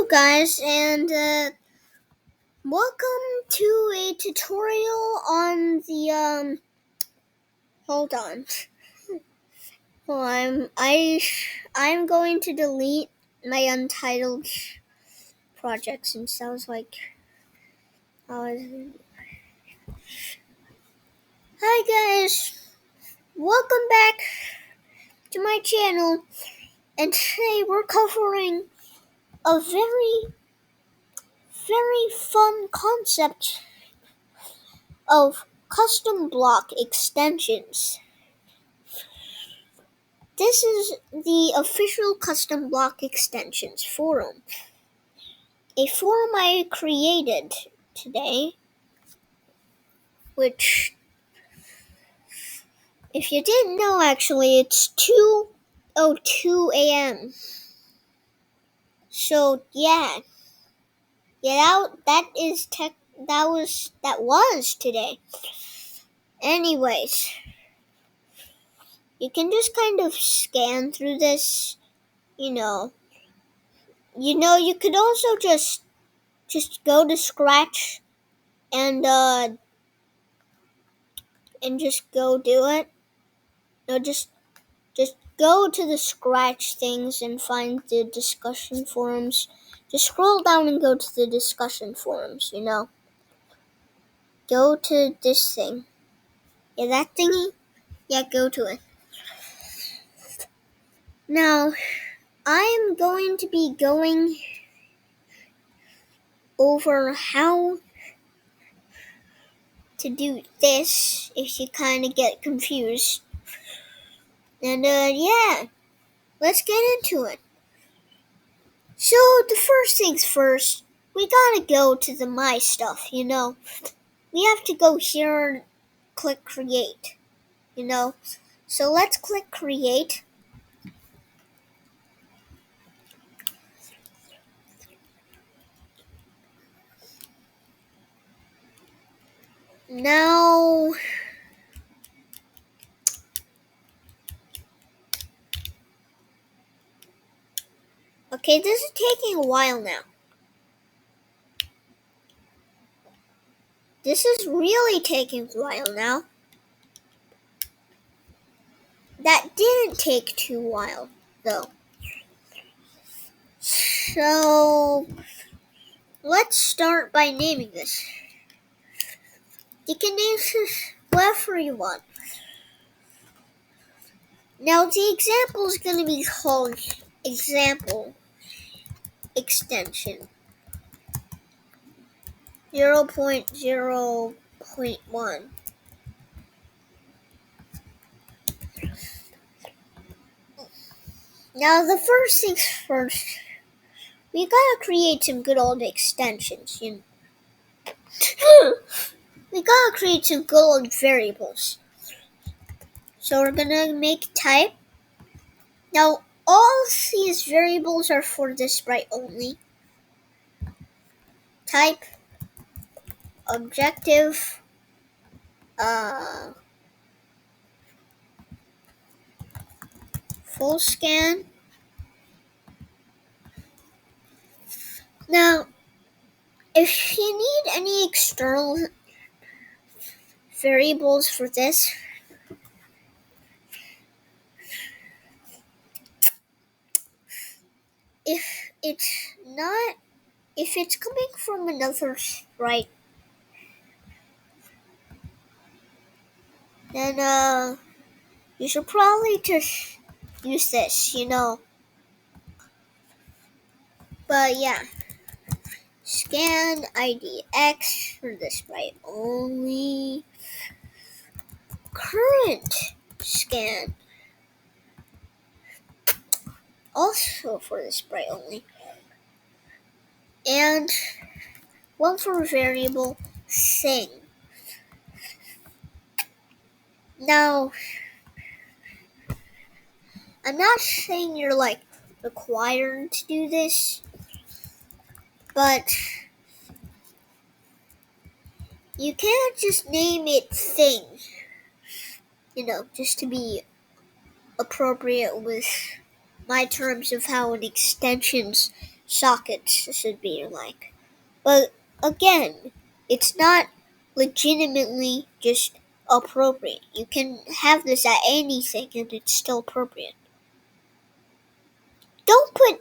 guys, and welcome to a tutorial on the hold on. Well, I'm going to delete my untitled project since I was like I was. Hi guys, welcome back to my channel, and today we're covering a very fun concept of custom block extensions. This is the official Custom Block Extensions forum, a forum I created today, which, if you didn't know, actually, it's 2:02 a.m. So that was today. Anyways, you can just kind of scan through this, you know. You could also just go to Scratch and just go do it. No, just go to the Scratch things and find the discussion forums. Just scroll down and go to the discussion forums, Go to this thing. Yeah, that thingy? Yeah, go to it. Now, I am going to be going over how to do this if you kind of get confused. And, let's get into it. So, the first things first, we gotta go to the My Stuff, We have to go here and click Create, So let's click Create. Now, okay, this is taking a while now. This is really taking a while now. That didn't take too while, though. So, let's start by naming this. You can name this whatever you want. Now, the example is going to be called Example Extension 0.0.1. Now, the first things first, we gotta create some good old extensions, We gotta create some good old variables. So we're gonna make type. Now, all these variables are for the sprite only. Type, objective, full scan. Now, if you need any external variables for this, if it's coming from another sprite, then you should probably just use this, But yeah, scan IDX for the sprite only. Current scan also for the sprite only. And one for variable thing. Now, I'm not saying you're required to do this, but you can't just name it thing, just to be appropriate with my terms of how an extensions sockets should be like. But again, it's not legitimately just appropriate. You can have this at anything and it's still appropriate. Don't put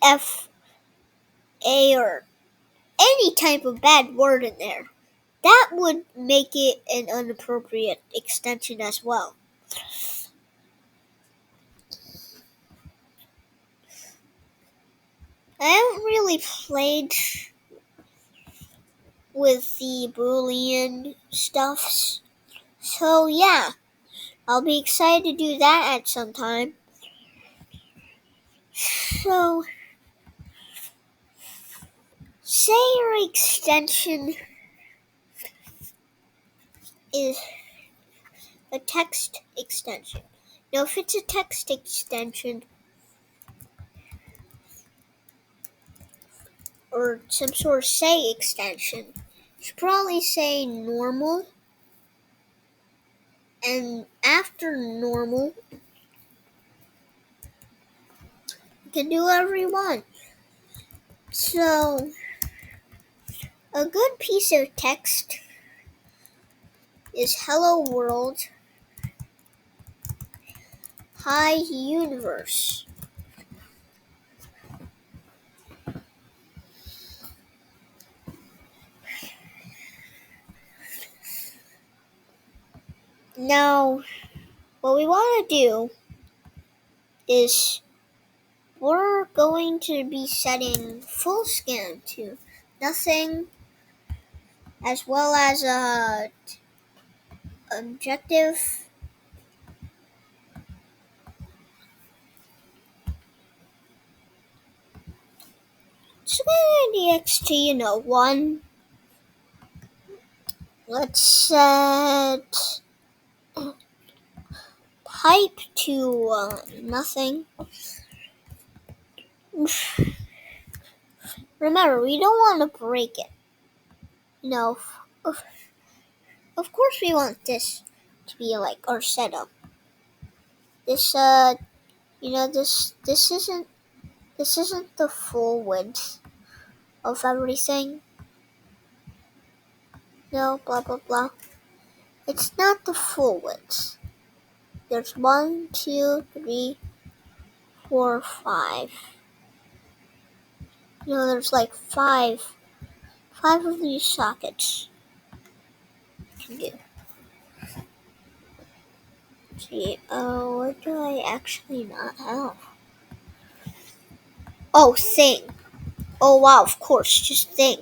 F A or any type of bad word in there. That would make it an inappropriate extension as well. I haven't really played with the Boolean stuffs. So yeah, I'll be excited to do that at some time. So, say your extension is a text extension. Now, if it's a text extension or some sort of say extension, you should probably say normal. And after normal, you can do whatever you want. So, a good piece of text is hello world, hi universe. Now, what we want to do is we're going to be setting full scan to nothing, as well as objective. So DXT, 1. Let's set type to nothing. Remember, we don't want to break it. Of, of course we want this to be like our setup. This this isn't the full width of everything. No, blah blah blah. It's not the full width. There's 1, 2, 3, 4, 5. There's like five of these sockets. You can do. See, what do I actually not have? Oh, thing. Oh wow, of course, just thing.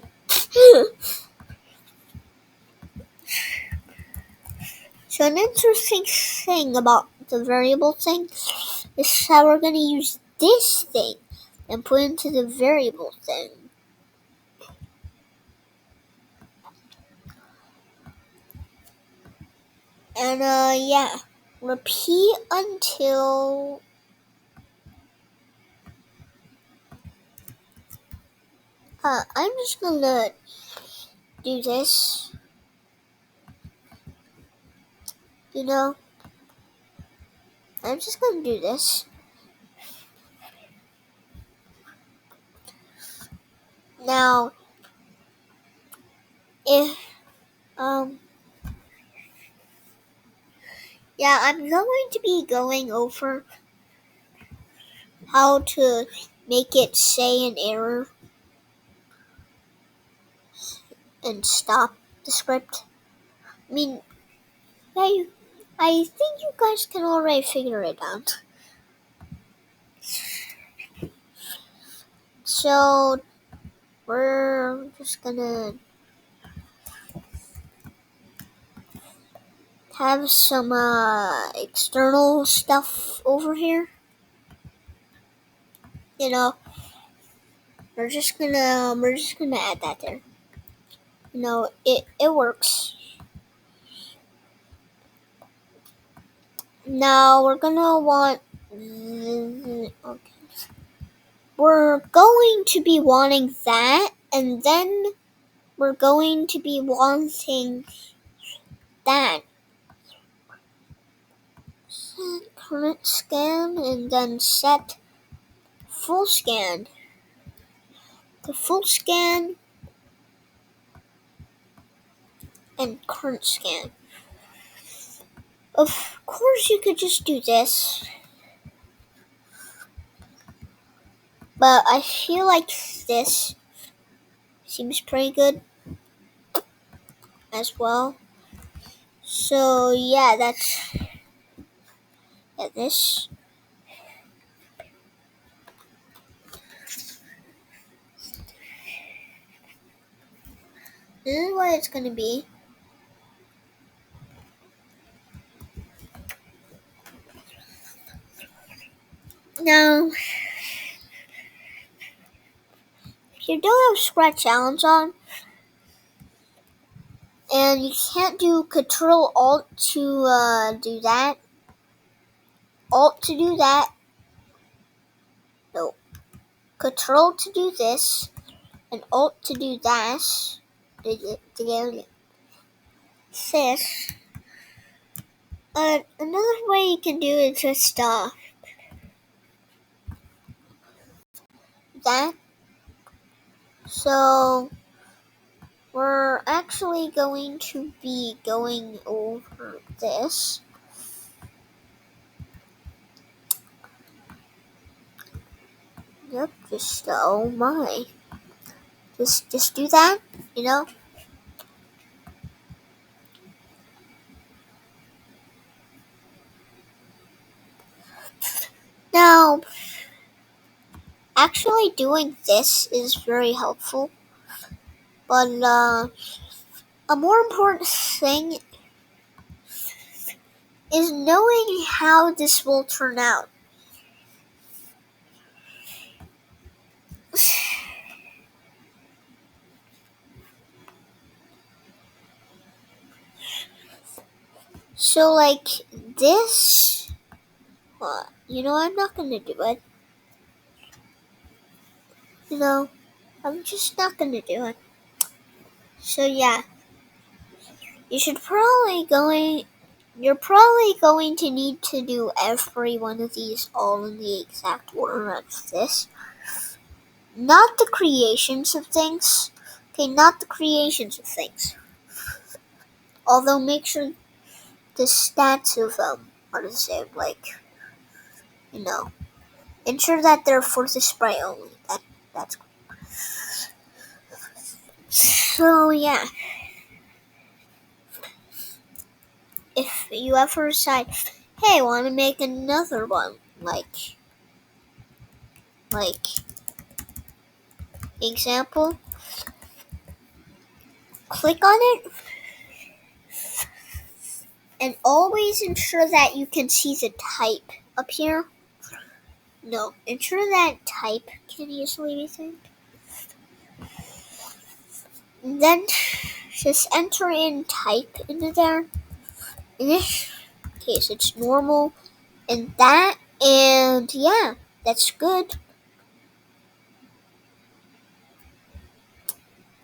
So an interesting thing about the variable thing is how we're going to use this thing and put into the variable thing. And yeah, repeat until I'm just gonna do this. I'm just gonna do this. Now, if yeah, I'm going to be going over how to make it say an error and stop the script. I mean, yeah, I think you guys can already figure it out. So, we're just gonna have some external stuff over here. We're just gonna add that there. It works. Now we're gonna want. Okay. We're going to be wanting that, and then we're going to be wanting that. Set current scan, and then set full scan. the full scan and current scan. Of course, you could just do this, but I feel like this seems pretty good as well. So yeah, that's this. This is what it's gonna be. Now, if you don't have Scratch Challenge on, and you can't do Control Alt to do that, Alt to do that, no, Control to do this, and Alt to do that, to get this. Another way you can do it is just that. So we're actually going to be going over this. Yep, just oh my. Just do that, you know? Now, actually doing this is very helpful. But a more important thing is knowing how this will turn out. So like this, I'm not gonna do it. I'm just not gonna do it. So yeah, you're probably going to need to do every one of these all in the exact order of this. Not the creations of things. Okay, not the creations of things. Although make sure the stats of them are the same, ensure that they're for the spray only. That's cool. So yeah, if you ever decide, hey, I want to make another one, like example, click on it, and always ensure that you can see the type up here. No, ensure that type can easily be seen. Then just enter in type into there. In this case, it's normal, and that, and yeah, that's good.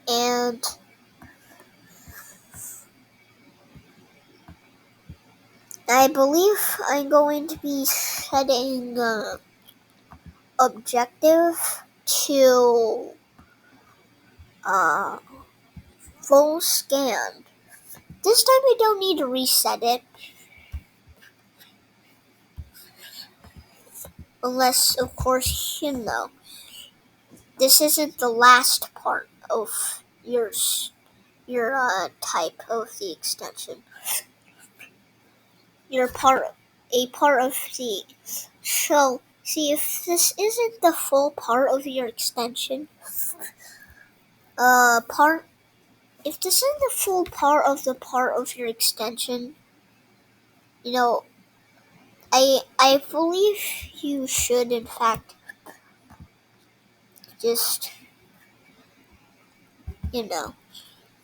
And I believe I'm going to be setting objective to full scan. This time we don't need to reset it. Unless, of course, this isn't the last part of your type of the extension. You're a part of the. So, see, if this isn't the full part of your extension, if this isn't the full part of your extension, I believe you should, in fact, just,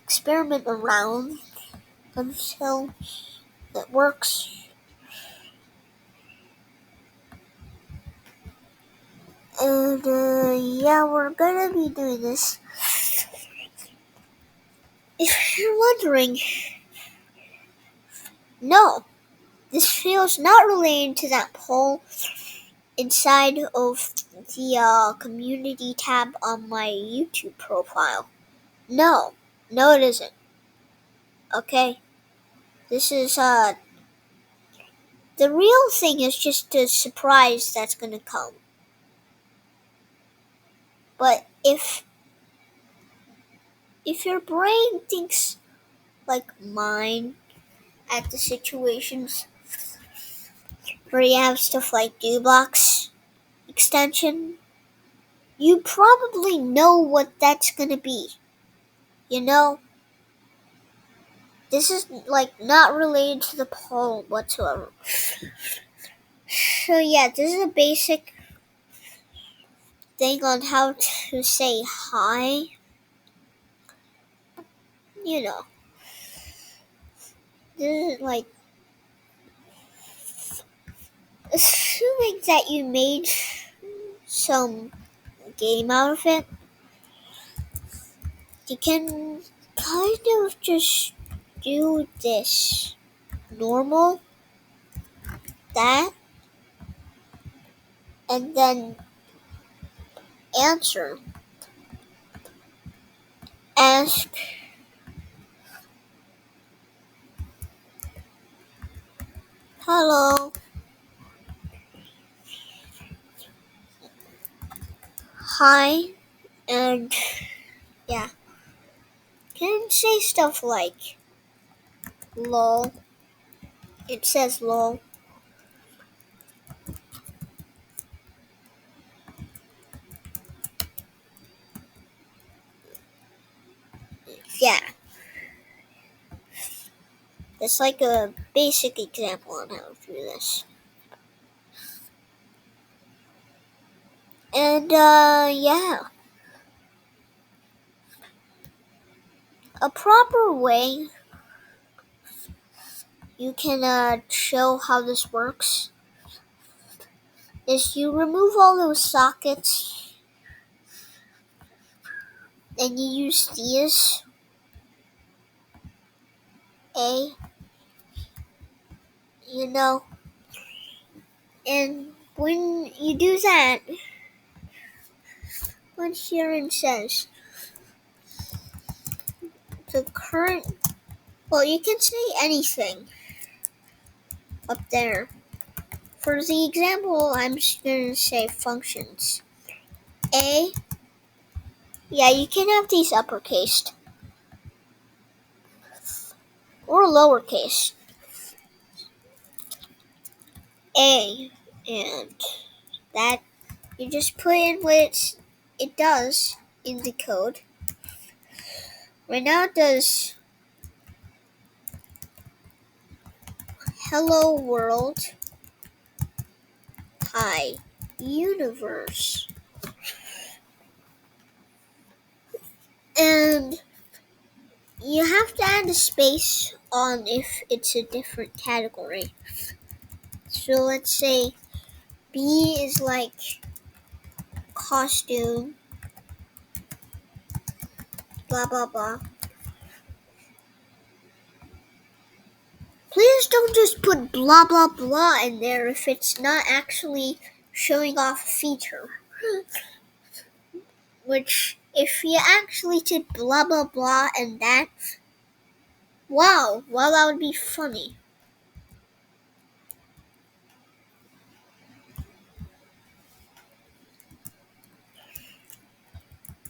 experiment around until it works. And, yeah, we're gonna be doing this. If you're wondering, no, this video is not related to that poll. inside of the community tab on my YouTube profile. No, it isn't. Okay, this is the real thing is just a surprise that's gonna come. But if your brain thinks like mine at the situations where you have stuff like DoBlocks extension, you probably know what that's gonna be. You know, this is like not related to the poll whatsoever. So yeah, this is a basic thing on how to say hi. You know, this is like assuming that you made some game out of it. You can kind of just do this normal, that, and then answer. Ask, hello, hi, and yeah. Can say stuff like lol. It says lol. Yeah. That's like a basic example on how to do this. And yeah. A proper way you can show how this works is you remove all those sockets and you use these A, you know, and when you do that, what Sharon says, the current, well, you can say anything up there. For the example, I'm just going to say functions. A, yeah, you can have these uppercased or lowercase. A, and that you just put in what it does in the code. Right now it does hello world, hi universe, and you have to add a space on if it's a different category. So let's say B is like costume, blah blah blah. Please don't just put blah blah blah in there if it's not actually showing off a feature. Which, if you actually did blah blah blah and that, wow, well, that would be funny.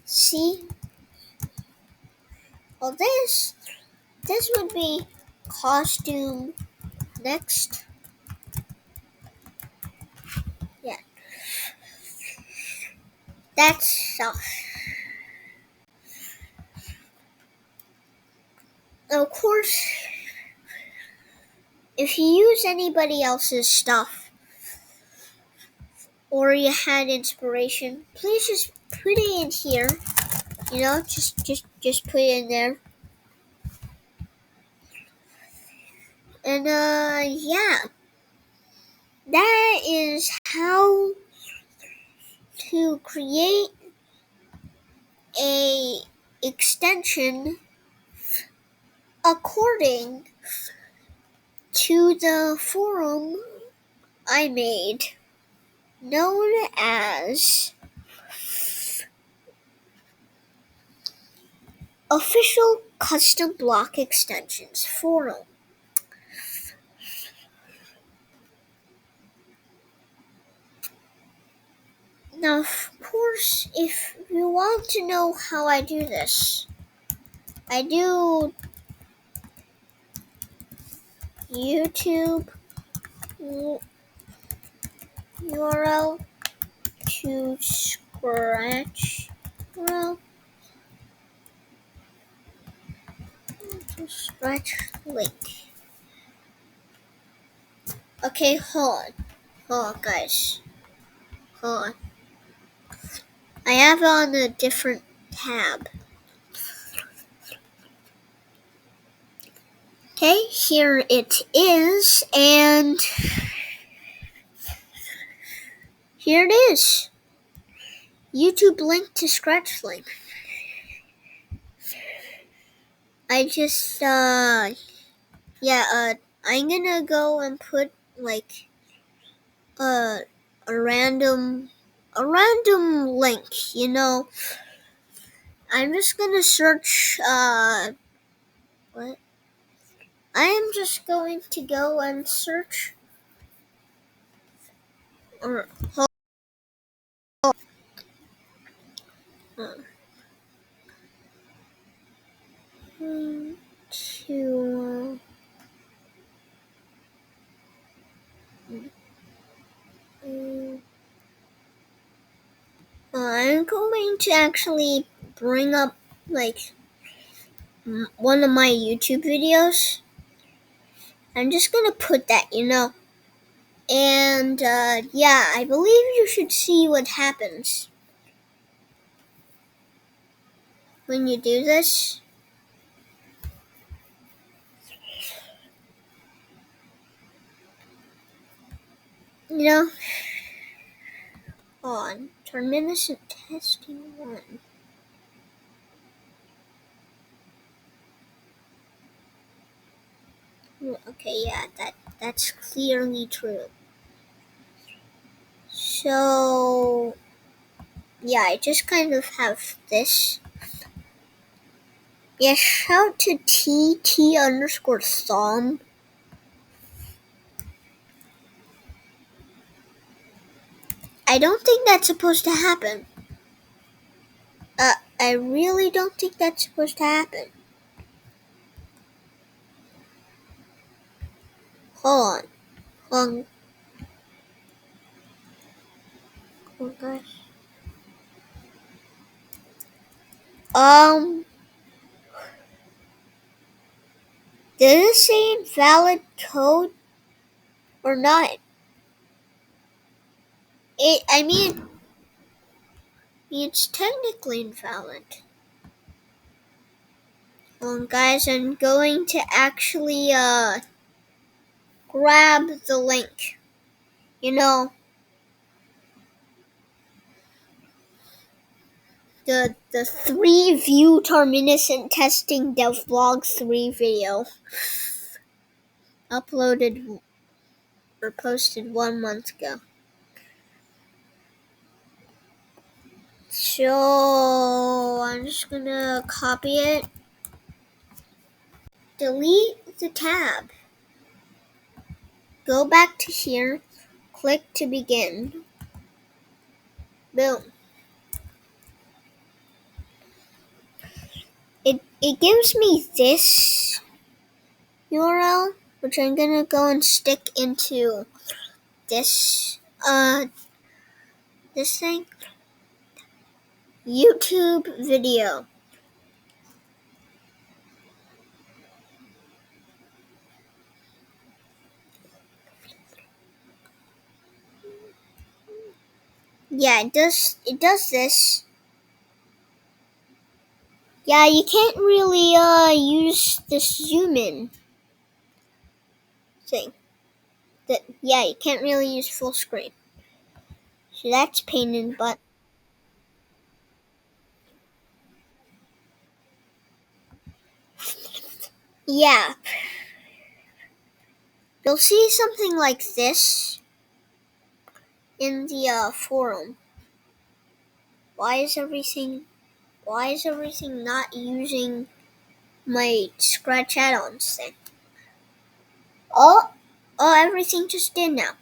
See? Well, this would be costume next. Yeah. That's stuff. Of course, if you use anybody else's stuff or you had inspiration, please just put it in here. You know, just put it in there. And yeah. That is how to create a extension according to the forum I made. known as Official Custom Block Extensions Forum. Now, of course, if you want to know how I do this, I do YouTube URL to Scratch URL to Scratch link. Okay, hold on, guys. Hold on. I have it on a different tab. Okay, here it is, and here it is. YouTube link to Scratch link. I just, I'm gonna go and put, like, a random link, you know. I'm just gonna search, what? I am just going to go and search, or, hold on. To, I'm going to actually bring up, like, one of my YouTube videos. I'm just gonna put that, you know. And, I believe you should see what happens when you do this. You know, on Terminus Testing 1. Okay, yeah, that's clearly true. So, yeah, I just kind of have this. Yeah, shout to TT_thumb. I don't think that's supposed to happen. I really don't think that's supposed to happen. Hold on. Oh gosh. Does it say invalid code or not? It's technically invalid. Guys, I'm going to actually, grab the link. You know, the 3-view Terminus Testing Devlog 3 video. Uploaded or posted 1 month ago. So, I'm just gonna copy it. Delete the tab. Go back to here. Click to begin. Boom. It gives me this URL, which I'm gonna go and stick into this this thing. YouTube video. Yeah, it does this. Yeah, you can't really use the zoom in thing. You can't really use full screen. So that's pain in the butt. Yeah. You'll see something like this. in the forum. Why is everything not using my Scratch add-ons thing? Oh, everything just did now.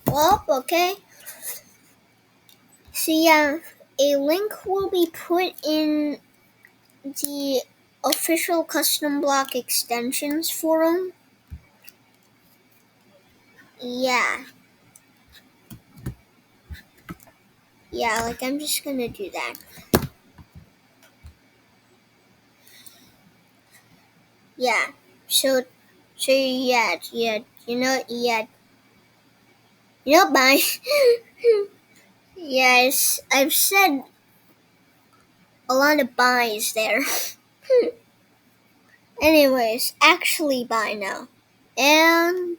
Oh, okay. So yeah, a link will be put in the official custom block extensions forum. Yeah. Yeah, like I'm just gonna do that. Yeah. So yeah, bye. Yes, I've said a lot of byes there. Anyways, actually bye now. And